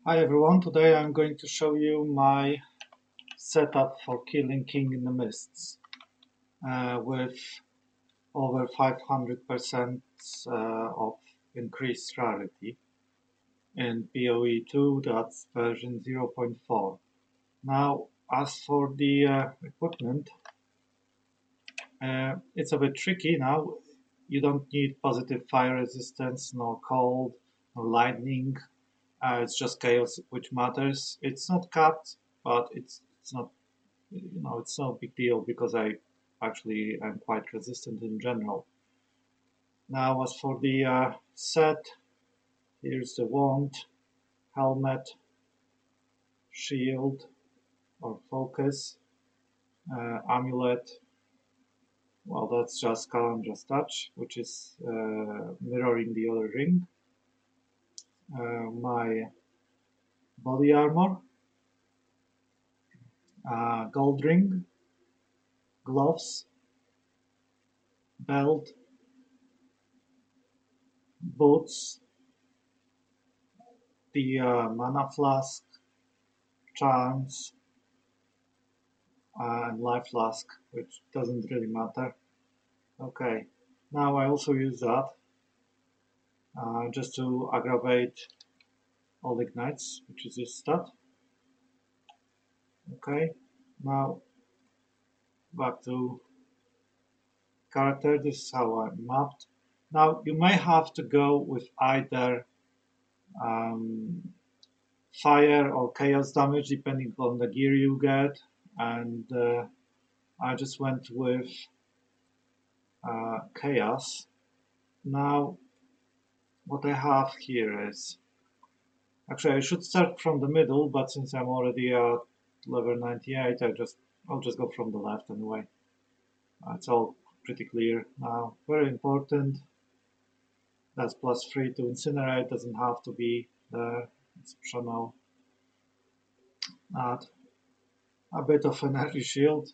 Hi everyone, today I'm going to show you my setup for killing King in the Mists with over 500% of increased rarity in POE 2, that's version 0.4. Now, as for the equipment, it's a bit tricky now. You don't need positive fire resistance, nor cold, nor lightning. It's just chaos which matters. It's not capped, but it's not it's no big deal because I actually am quite resistant in general. Now, as for the set, here's the wand, helmet, shield or focus, amulet. Well, that's just Calendra's touch, which is mirroring the other ring. My body armor, gold ring, gloves, belt, boots, the mana flask, charms, and life flask, which doesn't really matter. Okay, now I also use that just to aggravate all ignites, which is this stat. Okay, now back to character. This is how I mapped. Now you may have to go with either um, fire or chaos damage depending on the gear you get, and I just went with chaos. Now what I have here is actually I should start from the middle, but since I'm already at level 98, I'll just go from the left anyway. It's all pretty clear now. Very important. That's +3 to incinerate. Doesn't have to be there. It's optional. Add a bit of energy shield.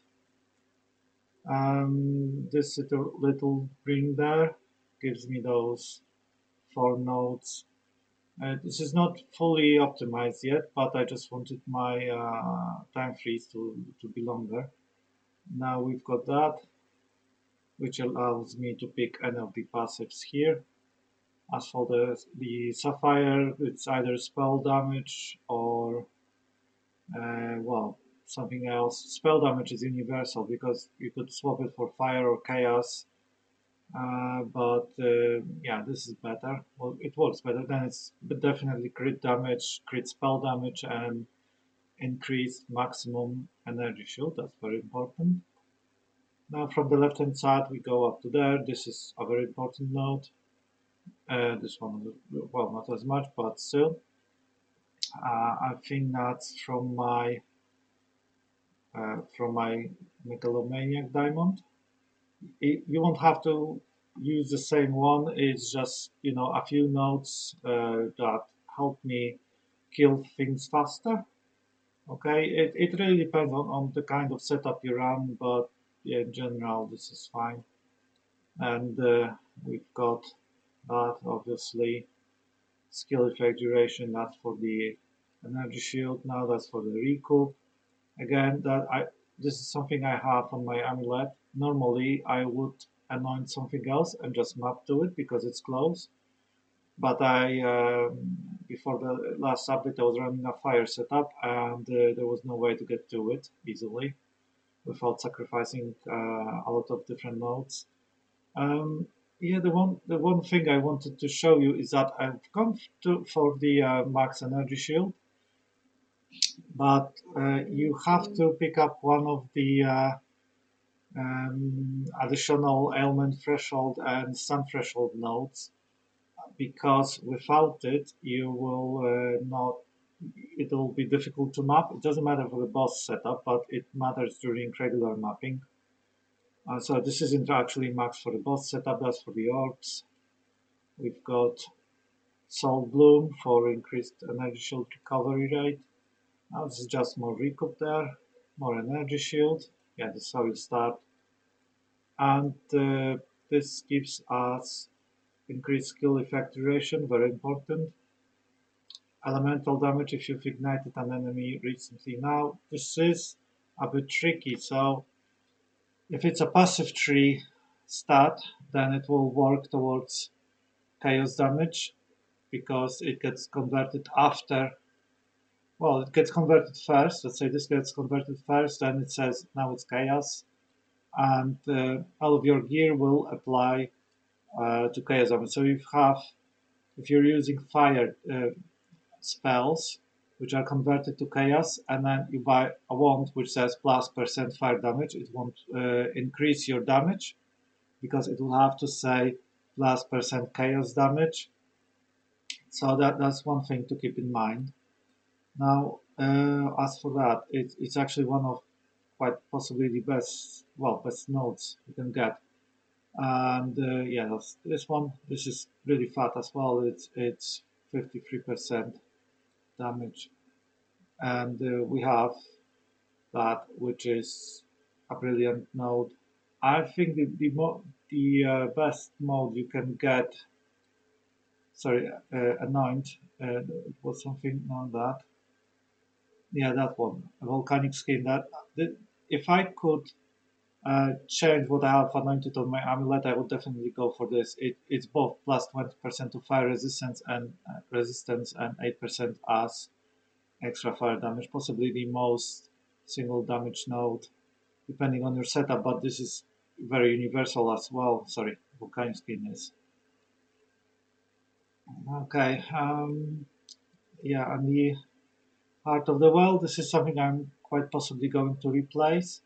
This little ring there gives me those 4 nodes. This is not fully optimized yet, but I just wanted my time freeze to be longer. Now we've got that, which allows me to pick any of the passives here. As for the Sapphire, it's either spell damage or, well, something else. Spell damage is universal because you could swap it for fire or chaos. But yeah, this is better. Well, it works better. Then it's definitely crit damage, crit spell damage, and increased maximum energy shield. That's very important. Now from the left hand side we go up to there. This is a very important node. This one, well, not as much, but still. I think that's from my Megalomaniac diamond. You won't have to use the same one. It's just a few nodes that help me kill things faster. Okay, it really depends on the kind of setup you run, but yeah, in general this is fine. And we've got that obviously skill effect duration. That's for the energy shield. Now that's for the recoup. Again, this is something I have on my amulet. Normally I would anoint something else and just map to it because it's close. But before the last update, I was running a fire setup, and there was no way to get to it easily without sacrificing a lot of different nodes. Yeah, the one thing I wanted to show you is that I've gone for the max energy shield, but you have to pick up one of the additional ailment threshold and stun threshold nodes, because without it you will not. It will be difficult to map. It doesn't matter for the boss setup, but it matters during regular mapping. So this isn't actually max for the boss setup. That's for the orcs. We've got Soul Bloom for increased energy shield recovery rate. Now this is just more recoup there, more energy shield. Yeah, this is how you start. And this gives us increased skill effect duration, very important. elemental damage if you've ignited an enemy recently. Now, this is a bit tricky. So, if it's a passive tree stat, then it will work towards chaos damage because it gets converted after. Well, it gets converted first. Let's say this gets converted first, then it says now it's chaos, and all of your gear will apply to chaos damage. So if you're using fire spells, which are converted to chaos, and then you buy a wand which says +% fire damage, it won't increase your damage because it will have to say +% chaos damage. So that's one thing to keep in mind. Now, as for that, it's actually one of quite possibly the best nodes you can get. And yeah, this one. This is really fat as well. It's 53% damage, and we have that, which is a brilliant node. I think the best mode you can get. Sorry, anoint. It was something on that. Yeah, that one, a volcanic skin. If I could change what I have anointed on my amulet, I would definitely go for this. It's both +20% to fire resistance and 8% as extra fire damage. Possibly the most single damage node, depending on your setup. But this is very universal as well. Sorry, volcanic skin is okay. Yeah, and the heart of the well. This is something I'm quite possibly going to replace.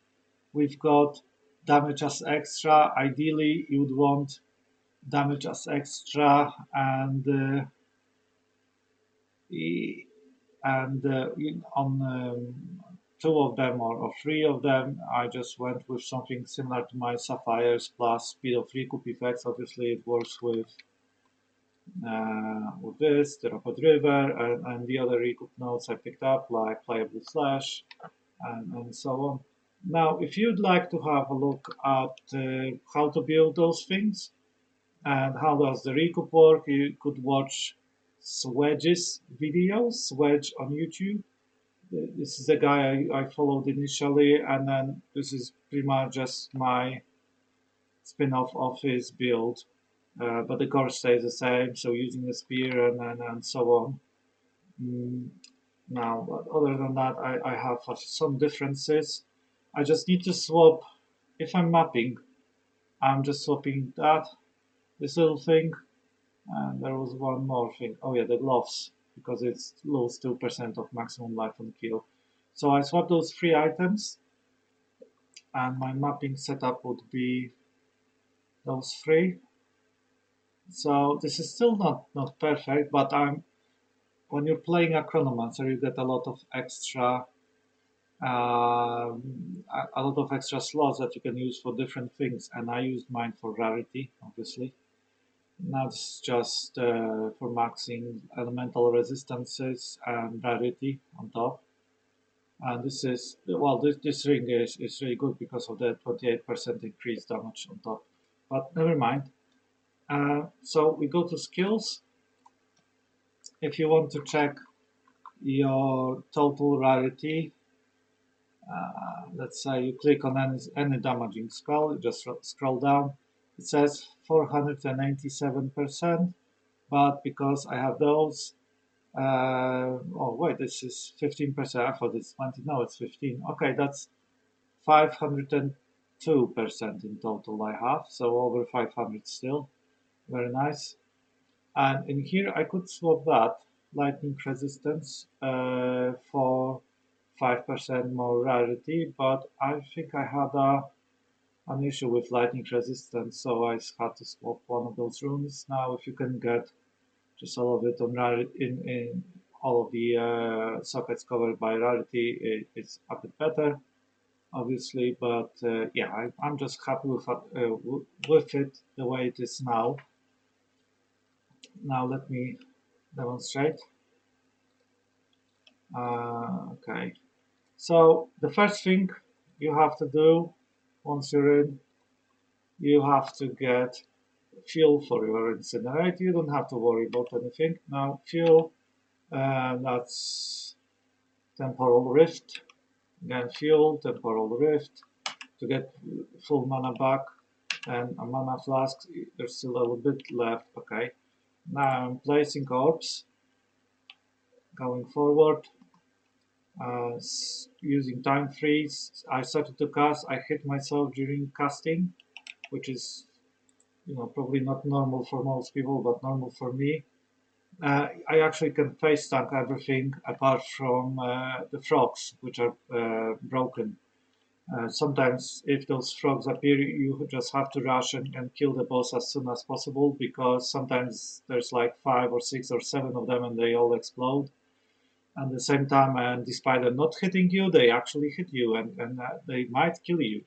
We've got damage as extra. Ideally, you would want damage as extra and on two of them or three of them, I just went with something similar to my sapphires plus speed of recoup effects. Obviously, it works with this, the Rapid River, and the other recoup nodes I picked up, like Pliable Slash and so on. Now, if you'd like to have a look at how to build those things and how does the recoup work, you could watch Swedge's videos, Swedge on YouTube. This is the guy I followed initially, and then this is pretty much just my spin-off of his build. But the core stays the same, so using the spear and so on. Mm, Now, but other than that, I have some differences. I just need to swap, if I'm mapping, I'm just swapping this little thing, and there was one more thing. Oh yeah, the gloves, because it's lose 2% of maximum life on kill. So I swap those three items, and my mapping setup would be those three. So this is still not perfect, but when you're playing a Chronomancer, you get a lot of extra a lot of extra slots that you can use for different things, and I used mine for rarity, obviously. Now this is just for maxing elemental resistances and rarity on top. And this is, well, this ring is really good because of the 28% increased damage on top. But never mind. So we go to skills. If you want to check your total rarity, let's say you click on any damaging spell, you just scroll down. It says 497%, but because I have those, oh wait, this is 15%. I thought it's 20. No, it's 15. Okay, that's 502% in total I have, so over 500 still. Very nice. And in here I could swap that lightning resistance for 5% more rarity, but I think I had an issue with lightning resistance, so I had to swap one of those runes. Now, if you can get just all of it on rarity in all of the sockets covered by rarity, it's a bit better, obviously. But yeah, I'm just happy with it the way it is now. Now let me demonstrate. Okay, so the first thing you have to do once you're in, you have to get fuel for your incinerator. You don't have to worry about anything. Now, fuel That's temporal rift. Again, fuel, temporal rift to get full mana back, and a mana flask. There's still a little bit left. Okay. Now I'm placing orbs. Going forward, using time freeze. I started to cast. I hit myself during casting, which is probably not normal for most people, but normal for me. I actually can face tank everything apart from the frogs, which are broken. Sometimes, if those frogs appear, you just have to rush and kill the boss as soon as possible because sometimes there's like 5 or 6 or 7 of them and they all explode at the same time. And despite them not hitting you, they actually hit you and they might kill you.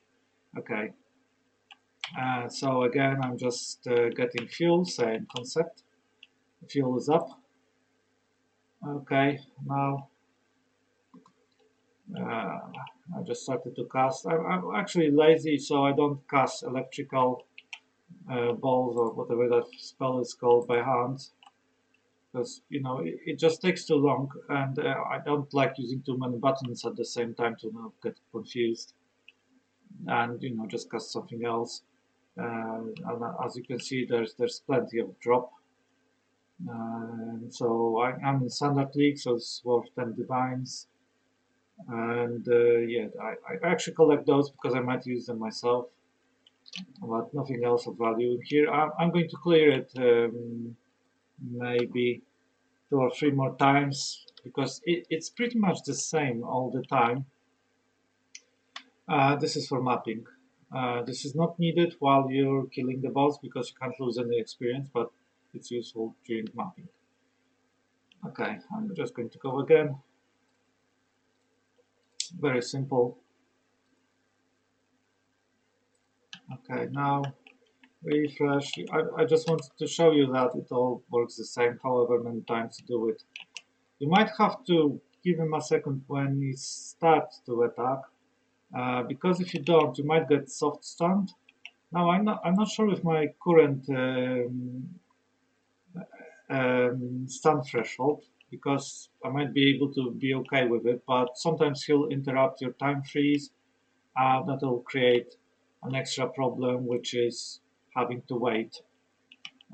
Okay. So again, I'm just getting fuel, same concept. Fuel is up. Okay, now uh, I just started to cast. I'm actually lazy, so I don't cast electrical balls or whatever that spell is called by hand because it just takes too long, and I don't like using too many buttons at the same time to not get confused and just cast something else. And as you can see, there's plenty of drop. So I'm in standard league, so it's worth 10 divines. And yeah, I actually collect those because I might use them myself, but nothing else of value here. I'm going to clear it maybe 2 or 3 more times because it's pretty much the same all the time. This is for mapping. This is not needed while you're killing the boss because you can't lose any experience, but it's useful during mapping. Okay, I'm just going to go again. Very simple. Okay, now refresh. I just wanted to show you that it all works the same, however many times you do it. You might have to give him a second when he starts to attack, because if you don't, you might get soft stunned. Now I'm not sure if my current stun threshold, because I might be able to be okay with it, but sometimes he'll interrupt your time freeze. That will create an extra problem, which is having to wait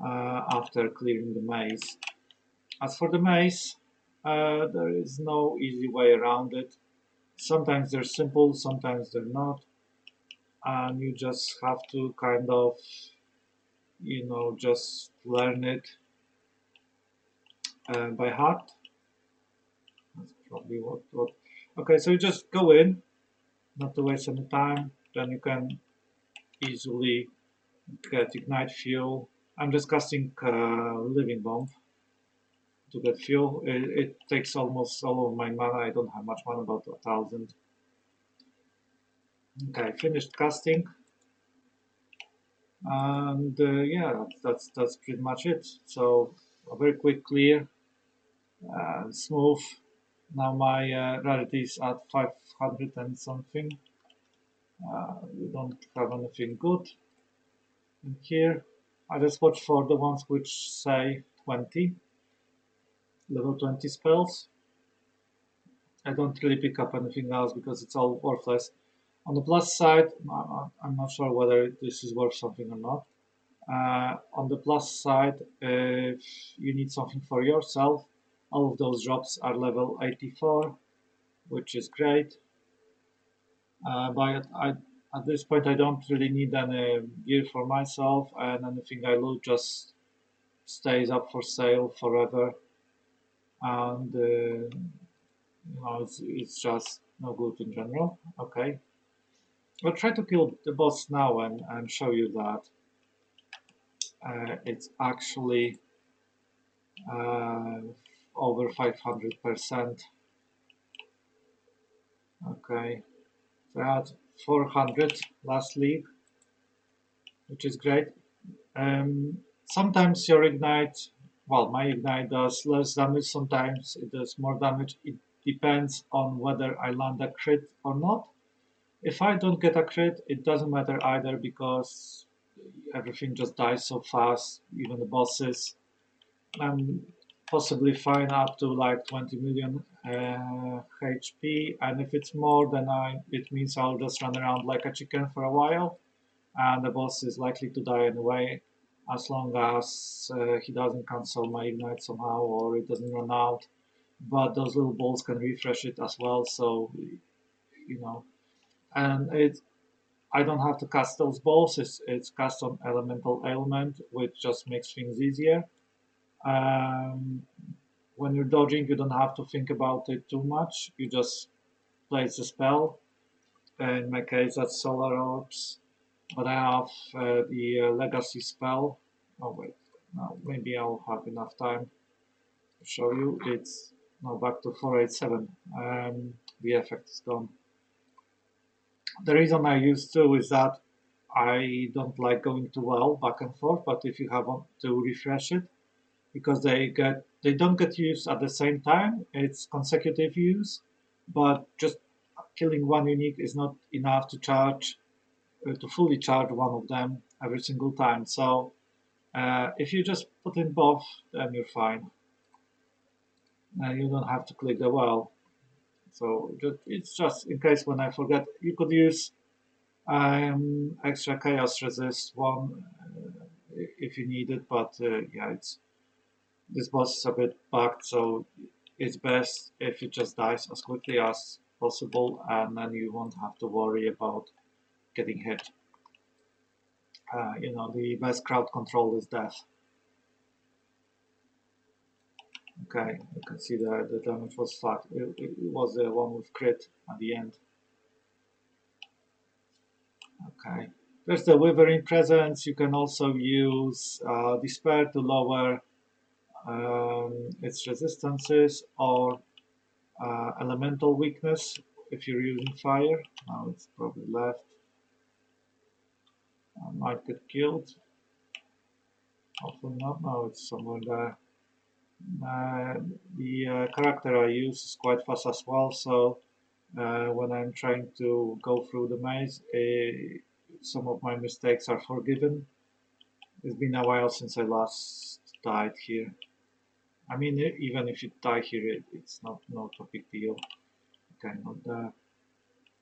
after clearing the maze. As for the maze, there is no easy way around it. Sometimes they're simple, sometimes they're not, and you just have to kind of, just learn it by heart. That's probably what. Okay, so you just go in, not to waste any time. Then you can easily get ignite fuel. I'm just casting living bomb to get fuel. It takes almost all of my mana. I don't have much mana, about 1,000. Okay, finished casting, and yeah, that's pretty much it. So a very quick clear, smooth. Now my rarity is at 500 and something. We don't have anything good in here. I just watch for the ones which say 20, level 20 spells. I don't really pick up anything else because it's all worthless. On the plus side, I'm not sure whether this is worth something or not. On the plus side, if you need something for yourself, all of those drops are level 84, which is great. But at this point, I don't really need any gear for myself, and anything I loot just stays up for sale forever. And it's just no good in general. Okay, I'll try to kill the boss now and show you that it's actually uh, over 500%. Okay, so I had 400 last league, which is great. Sometimes your ignite, well, my ignite does less damage, sometimes it does more damage. It depends on whether I land a crit or not. If I don't get a crit, it doesn't matter either because everything just dies so fast, even the bosses. Um, possibly fine up to like 20 million HP, and if it's more, then it means I'll just run around like a chicken for a while, and the boss is likely to die anyway, as long as he doesn't cancel my ignite somehow or it doesn't run out. But those little balls can refresh it as well, so you know, and I don't have to cast those balls. It's cast on elemental ailment, which just makes things easier. Um, when you're dodging, you don't have to think about it too much. You just place the spell. In my case, that's Solar Orbs. But I have the Legacy spell. Oh wait, no, maybe I'll have enough time to show you. It's now back to 487. The effect is gone. The reason I use two is that I don't like going too well back and forth. But if you have to refresh it, because they don't get used at the same time. It's consecutive use, but just killing one unique is not enough to charge to fully charge one of them every single time. So if you just put in both, then you're fine. You don't have to click the well. So it's just in case when I forget, you could use extra chaos resist one if you need it, but yeah, it's this boss is a bit bugged, so it's best if it just dies as quickly as possible, and then you won't have to worry about getting hit. The best crowd control is death. Okay, you can see the damage was flat. It was the one with crit at the end. Okay, there's the Withering Presence. You can also use Despair to lower its resistances, or elemental weakness if you're using fire. Now it's probably left. I might get killed. Hopefully not. No, it's somewhere there. The character I use is quite fast as well, so when I'm trying to go through the maze, some of my mistakes are forgiven. It's been a while since I last died here. I mean, even if you die here, it's not a big deal. Okay, not there.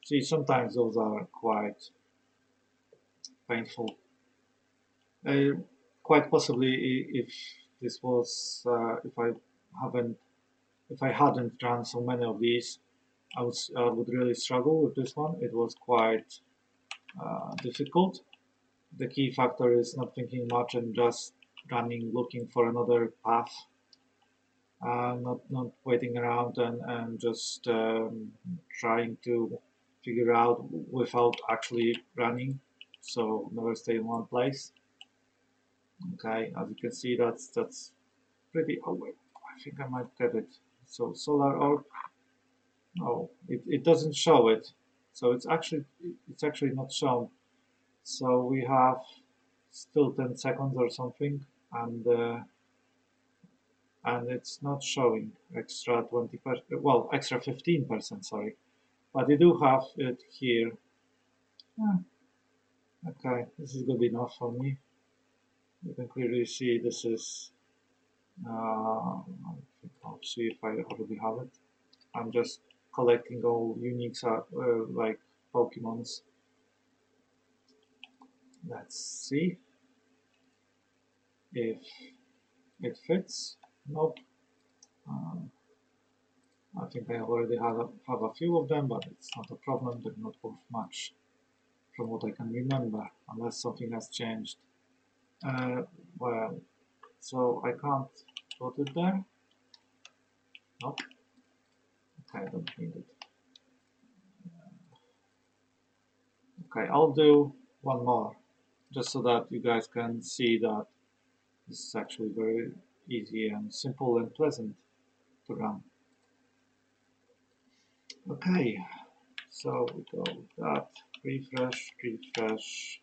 See, sometimes those are quite painful. Uh, Quite possibly, if this was, haven't, if I hadn't done so many of these, I would really struggle with this one. It was quite difficult. The key factor is not thinking much and just running, looking for another path, not waiting around and just trying to figure out without actually running. So never stay in one place. Okay, as you can see, that's pretty. Oh wait, I think I might get it. So solar orb. No, it doesn't show it. So it's actually not shown. So we have still 10 seconds or something, and it's not showing extra 20%. Well, extra 15%. Sorry, but you do have it here. Yeah, okay, this is good enough for me. You can clearly see this is. I'll see if I already have it. I'm just collecting all unique like Pokemons. Let's see if it fits. Nope. Um, I think I already have a few of them, but it's not a problem. They're not worth much from what I can remember, unless something has changed. Uh, well, so I can't put it there. Nope. Okay, I don't need it. Okay, I'll do one more, just so that you guys can see that this is actually very easy and simple and pleasant to run. Okay, so we go with that. Refresh, refresh.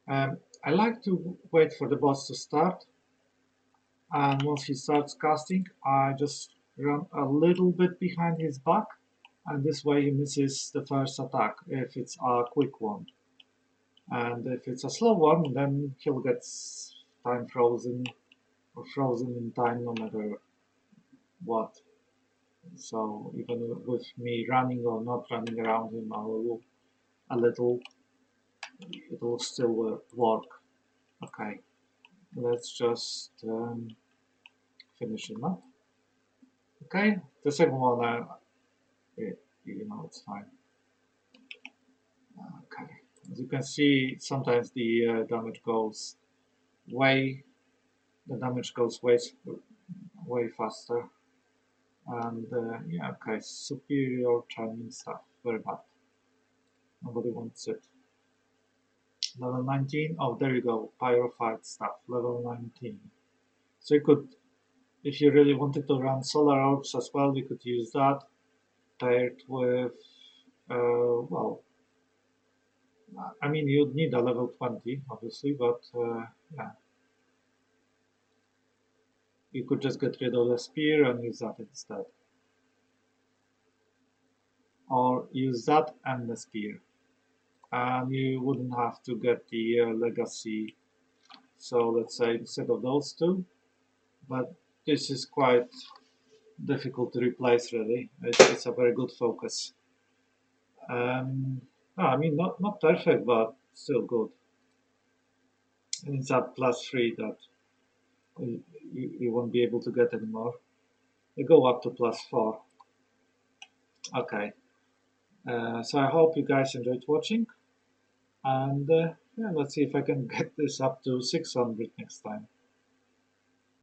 I like to wait for the boss to start, and once he starts casting, I just run a little bit behind his back, and this way he misses the first attack if it's a quick one. And if it's a slow one, then he'll get time frozen or frozen in time no matter what. So even with me running or not running around him a little, it will still work. Okay, let's just finish him up. Okay, the second one, it's fine. Okay, as you can see, sometimes the damage goes way, the damage goes way faster. And yeah, okay, superior training stuff, very bad. Nobody wants it. Level 19, oh, there you go, pyrophyte stuff, level 19. So you could, if you really wanted to run solar orbs as well, you could use that paired with, well, I mean, you'd need a level 20, obviously, but yeah, you could just get rid of the spear and use that instead. Or use that and the spear. And you wouldn't have to get the legacy. So let's say instead of those two, but this is quite difficult to replace really. It's a very good focus. No, I mean, not perfect, but still good. And it's at +3 that you won't be able to get anymore. They go up to +4. Okay. So I hope you guys enjoyed watching. And yeah, let's see if I can get this up to 600 next time.